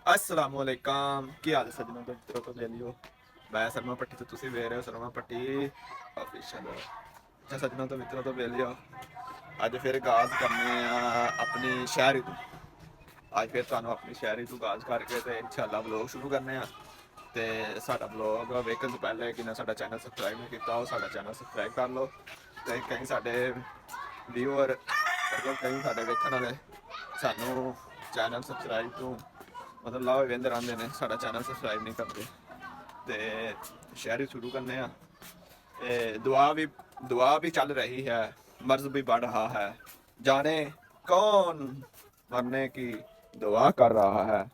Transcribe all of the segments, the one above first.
असलामुअलैकुम की हाल है सज्जनों तो मित्रों तो ले लियो मैं शर्मा पट्टी तो तुसी वे रहे हो शर्मा पट्टी ऑफिशियल अच्छा सज्जनों तो मित्रों तो ले लियो अज फिर गाज करने अपनी शहरी तो अज फिर तुहानू अपनी शहरी तो गाज करके तो इंशाल्लाह ब्लॉग शुरू करने ते साडा ब्लॉग वेखण तो पहले कि साडा चैनल सबसक्राइब नहीं किया साडा चैनल सबसक्राइब कर लो ते कई साडे व्यूअर मतलब कई साडे वेखण वाले सानू चैनल सबसक्राइब तो मतलब लाभ वेंदे रहते हैं साडा चैनल सबसक्राइब नहीं करते तो शहरी शुरू करने दुआ भी चल रही है मर्ज भी बढ़ रहा है जाने कौन मरने की दुआ कर रहा है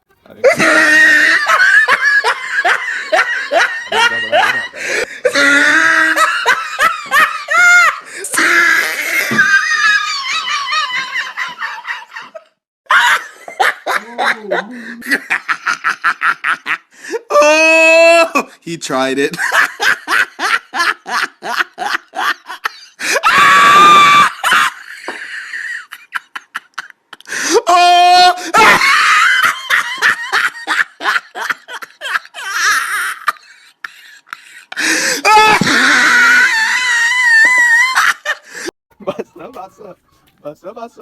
Oh, he tried it. Oh, बस ना बस बस ना बस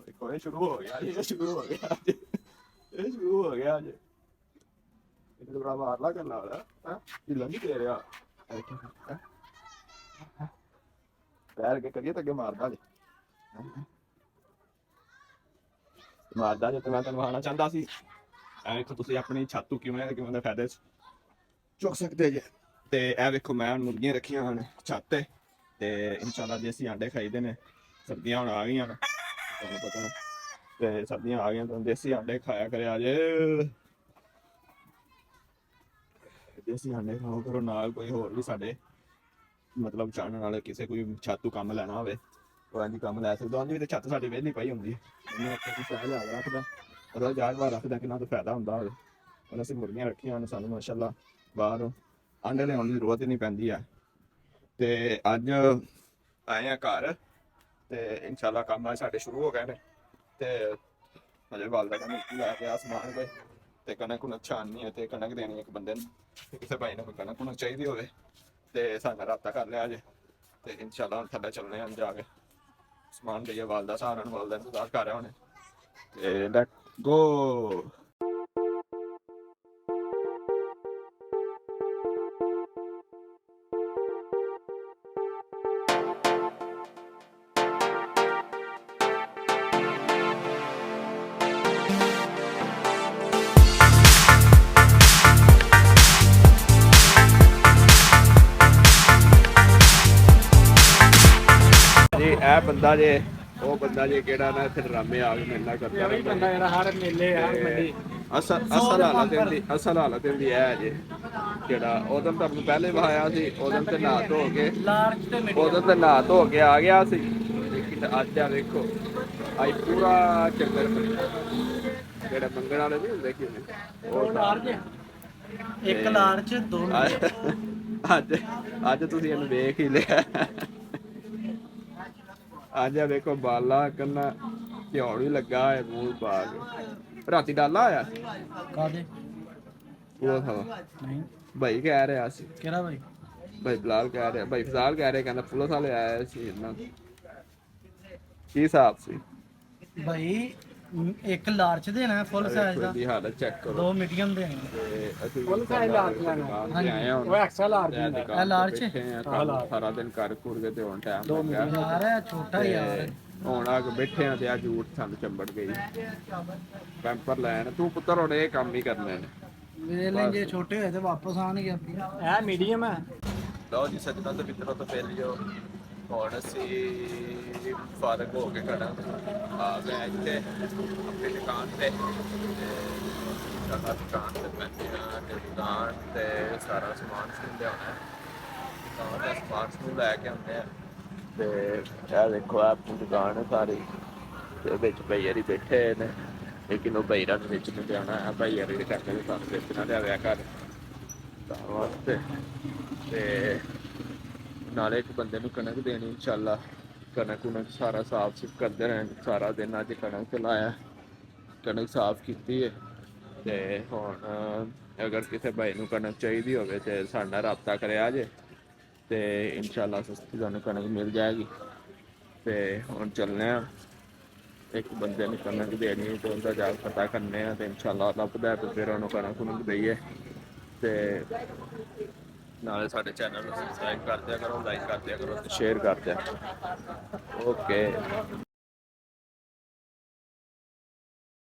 देखो ये शुरू हो गया ये शुरू हो गया ये शुरू हो गया आज इतना बड़ा मारला करना वाला ढिला नहीं दे रहा पैर के करिए तक मारदा जी ਮਾਰਦਾ ਜੇ ਤੇ ਮੈਂ ਤੁਹਾਨੂੰ ਆਣਾ ਚਾਹੁੰਦਾ ਸੀ ਐ ਵੇਖੋ ਤੁਸੀਂ ਆਪਣੀ ਛੱਤ ਤੋਂ ਕਿਵੇਂ ਦੇ ਫਾਇਦੇ ਚੁੱਕ ਸਕਦੇ ਜੇ ਤੇ ਇਹ ਵੇਖੋ ਮੈਂ ਹੁਣ ਮੁਰਗੀਆਂ ਰੱਖੀਆਂ ਹਨ ਛੱਤ ਤੇ ਇਨਸ਼ਾਅੱਲਾ ਜੇ ਅਸੀਂ ਆਂਡੇ ਖਾਈਦੇ ਨੇ ਸਰਦੀਆਂ ਹੁਣ ਆ ਗਈਆਂ ਨੇ ਤੁਹਾਨੂੰ ਪਤਾ ਤੇ ਸਰਦੀਆਂ ਆ ਗਈਆਂ ਤਾਂ ਦੇਸੀ ਆਂਡੇ ਖਾਇਆ ਕਰਿਆ ਜੇ ਦੇਸੀ ਆਂਡੇ ਖਾਓ ਕਰੋ ਨਾਲ ਕੋਈ ਹੋਰ ਵੀ ਸਾਡੇ ਮਤਲਬ ਚਾਹਣ ਵਾਲੇ ਕਿਸੇ ਕੋਈ ਛੱਤ ਤੋਂ ਕੰਮ ਲੈਣਾ ਹੋਵੇ ਉਹ ਇੰਝ ਕੰਮ ਲੈ ਸਕਦਾ ਉਹਦੀ ਵੀ ਤੇ ਛੱਤ ਸਾਡੀ ਵਿਹਲੀ ਪਈ ਹੁੰਦੀ ਉਹਨੂੰ ਆਪਾਂ ਕੋਈ ਸਹਿ ਲਿਆ ਰੱਖਦਾ ਉਹਦਾ ਜਾਨਵਰ ਰੱਖਦਾ ਕਿੰਨਾ ਤੋਂ ਫਾਇਦਾ ਹੁੰਦਾ ਹੋਵੇ ਹੁਣ ਅਸੀਂ ਮੁਰਗੀਆਂ ਰੱਖੀਆਂ ਹਨ ਸਾਨੂੰ ਮਾਸ਼ਾਅੱਲਾ ਬਾਹਰ ਆਂਡੇ ਲਿਆਉਣ ਦੀ ਜ਼ਰੂਰਤ ਹੀ ਨਹੀਂ ਪੈਂਦੀ ਹੈ ਤੇ ਅੱਜ ਆਏ ਆ ਘਰ ਤੇ ਇਨਸ਼ਾਅੱਲਾ ਕੰਮ ਸਾਡੇ ਸ਼ੁਰੂ ਹੋ ਗਏ ਨੇ ਤੇ ਹਜੇ ਵਾਲਦਾ ਕਹਿੰਦੇ ਲੈ ਕੇ ਆਸਮਾਨ ਕੋਈ ਤੇ ਕਣਕ ਨੂੰ ਛਾਣਨੀ ਹੈ ਤੇ ਕਣਕ ਦੇਣੀ ਇੱਕ ਬੰਦੇ ਨੂੰ ਕਿਸੇ ਭਾਈ ਨੂੰ ਕੋਈ ਕਣਕ ਨੂੰ ਚਾਹੀਦੀ ਹੋਵੇ ਤੇ ਸਾਡਾ ਰਾਬਤਾ ਕਰ ਲਿਆ ਜੇ ਤੇ ਇਨਸ਼ਾਅੱਲਾ ਹੁਣ ਥੱਲੇ ਚੱਲਣੇ ਹਨ ਜਾ ਕੇ ਸਮਾਨ ਦਈਏ ਵਾਲਦਾ ਸਾਰਿਆਂ ਨੂੰ ਵਾਲਦਾ ਇੰਤਜ਼ਾਰ ਕਰ ਰਿਹਾ ਉਹਨੇ ਤੇ ਲੈਟ ਗੋ ਇਹ ਬੰਦਾ ਜੇ ਉਹ ਬੰਦਾ ਜੇ ਕਿਹੜਾ ਨਾ ਇੱਥੇ ਡਰਾਮੇ ਆ ਕੇ ਮਿਲਣਾ ਕਰਦਾ ਇਹ ਬੰਦਾ ਜਿਹੜਾ ਹਰ ਮੇਲੇ ਹਰ ਮੰਡੀ ਅਸਲ ਹਾਲਤ ਹੁੰਦੀ ਹੈ ਜੇ ਜਿਹੜਾ ਉਦੋਂ ਤੁਹਾਨੂੰ ਪਹਿਲੇ ਵਹਾਇਆ ਸੀ ਉਦੋਂ ਤੇ ਨਹਾ ਧੋ ਕੇ ਉਦੋਂ ਤੇ ਨਹਾ ਧੋ ਕੇ ਆ ਗਿਆ ਸੀ ਲੇਕਿਨ ਅੱਜ ਆ ਵੇਖੋ ਅੱਜ ਪੂਰਾ ਚੱਕਰ ਜਿਹੜਾ ਮੰਗਣ ਵਾਲੇ ਨਹੀਂ ਹੁੰਦੇ ਕਿਵੇਂ ਉਹ ਲਾਰਜ ਇੱਕ ਲਾਰਜ ਦੋ ਅੱਜ ਤੁਸੀਂ ਇਹਨੂੰ ਵੇਖ ਹੀ ਲਿਆ ਅੱਜ ਆ ਵੇਖੋ ਬਾਲਾ ਕੰਨਾ ਘਿਓ ਵੀ ਲੱਗਾ ਹੈ ਮੂੰਹ ਪਾ ਕੇ ਰਾਤੀ ਡਾਲਾ ਆਇਆ ਕਾਦੇ ਉਹ ਹਵਾ ਨਹੀਂ ਭਾਈ ਕਹਿ ਰਿਹਾ ਸੀ ਕਿਹੜਾ ਭਾਈ ਭਾਈ ਬਲਾਲ ਕਹਿ ਰਿਹਾ ਭਾਈ ਫਜ਼ਾਲ ਕਹਿ ਰਿਹਾ ਕਹਿੰਦਾ ਪੁਲਿਸ ਵਾਲੇ ਆਇਆ ਸੀ ਇਹਨਾਂ ਕੀ ਹਿਸਾਬ ਸੀ ਭਾਈ ਇੱਕ ਲਾਰਜ ਦੇਣਾ ਫੁੱਲ ਸਾਈਜ਼ ਦਾ ਦੀ ਹਾਲਤ ਚੈੱਕ ਕਰੋ ਦੋ ਮੀਡੀਅਮ ਦੇਣਾ ਤੇ ਅਸੀਂ ਫੁੱਲ ਸਾਈਜ਼ ਲਾਰਜ ਲੈਣਾ ਆਏ ਹਾਂ ਉਹ ਐਕਸਲ ਲਾਰਜ ਇਹ ਲਾਰਜ ਸਾਰਾ ਦਿਨ ਕਰ ਕੁਰ ਕੇ ਤੇ ਹੁਣ ਟਾਈਮ ਦੋ ਮੀਡੀਅਮ ਯਾਰ ਹੈ ਛੋਟਾ ਯਾਰ ਹੁਣ ਆ ਕੇ ਬੈਠੇ ਆ ਤੇ ਆ ਜੂਠ ਸਾਨੂੰ ਚੰਬੜ ਗਈ ਪੈਂਪਰ ਲੈਣ ਤੂੰ ਪੁੱਤਰ ਹੁਣ ਇਹ ਕੰਮ ਹੀ ਕਰਨੇ ਨੇ ਵੇਲੇ ਜੇ ਛੋਟੇ ਹੋਏ ਤੇ ਵਾਪਸ ਆਣਗੇ ਆਪੀ ਇਹ ਮੀਡੀਅਮ ਹੈ ਲਓ ਜੀ ਸੱਜਣਾ ਤੇ ਮਿੱਤਰੋ ਤੋਂ ਫੇਰ ਲਿਓ ਹੁਣ ਅਸੀਂ ਫਾਰਗ ਹੋ ਕੇ ਖੜਾ ਆ ਗਏ ਇੱਥੇ ਆਪਣੀ ਦੁਕਾਨ ਤੇ ਦੁਕਾਨ ਤੇ ਬੈਠੇ ਆ ਤੇ ਦੁਕਾਨ ਤੇ ਸਾਰਾ ਸਮਾਨ ਸਮੂਨ ਲਿਆਉਣਾ ਦੁਕਾਨ ਦਾ ਸਮਾਨ ਸਮੂਨ ਲੈ ਕੇ ਆਉਂਦੇ ਆ ਤੇ ਇਹ ਦੇਖੋ ਆਪਣੀ ਦੁਕਾਨ ਹੈ ਸਾਰੀ ਤੇ ਵਿੱਚ ਭਈਆ ਬੈਠੇ ਨੇ ਲੇਕਿਨ ਉਹ ਭਈਆ ਨੂੰ ਵਿੱਚ ਨਹੀਂ ਜਾਣਾ ਆ ਭਈਆ ਦੇ ਕਰਕੇ ਸਾਨੂੰ ਵਿੱਚ ਨਾ ਲਿਆਵਿਆ ਕਰ ਤਾਂ ਵਾਸਤੇ ਤੇ ਨਾਲੇ ਇੱਕ ਬੰਦੇ ਨੂੰ ਕਣਕ ਦੇਣੀ ਇਨਸ਼ਾਅੱਲਾ ਕਣਕ ਕੁਣਕ ਸਾਰਾ ਸਾਫ ਸੁਥਰਾ ਕਰਦੇ ਰਹਿਣ ਸਾਰਾ ਦਿਨ ਅੱਜ ਕਣਕ ਚਲਾਇਆ ਕਣਕ ਸਾਫ ਕੀਤੀ ਹੈ ਤੇ ਹੁਣ ਅਗਰ ਕਿਸੇ ਭਾਈ ਨੂੰ ਕਣਕ ਚਾਹੀਦੀ ਹੋਵੇ ਤੇ ਸਾਡੇ ਨਾਲ ਰਾਬਤਾ ਕਰਿਆ ਜੇ ਤੇ ਇਨਸ਼ਾਅੱਲਾ ਸਸਤੀ ਤੁਹਾਨੂੰ ਕਣਕ ਮਿਲ ਜਾਏਗੀ। ਤੇ ਹੁਣ ਚੱਲਨੇ ਆ, ਇੱਕ ਬੰਦੇ ਨੂੰ ਕਣਕ ਦੇਣੀ ਤੇ ਉਹਦਾ ਜਾ ਕੇ ਪਤਾ ਕਰਨੇ ਆ ਤੇ ਇਨਸ਼ਾਅੱਲਾ ਲੱਭਦਾ ਤੇ ਫਿਰ ਉਹਨੂੰ ਕਣਕ ਕੁਣਕ ਦਈਏ। ਤੇ ਨਾਲੇ ਸਾਡੇ ਚੈਨਲ ਨੂੰ ਸਬਸਕ੍ਰਾਈਬ ਕਰ ਦਿਆ ਕਰੋ, ਲਾਈਕ ਕਰ ਦਿਆ ਕਰੋ ਤੇ ਸ਼ੇਅਰ ਕਰ ਦਿਆ। ਓਕੇ।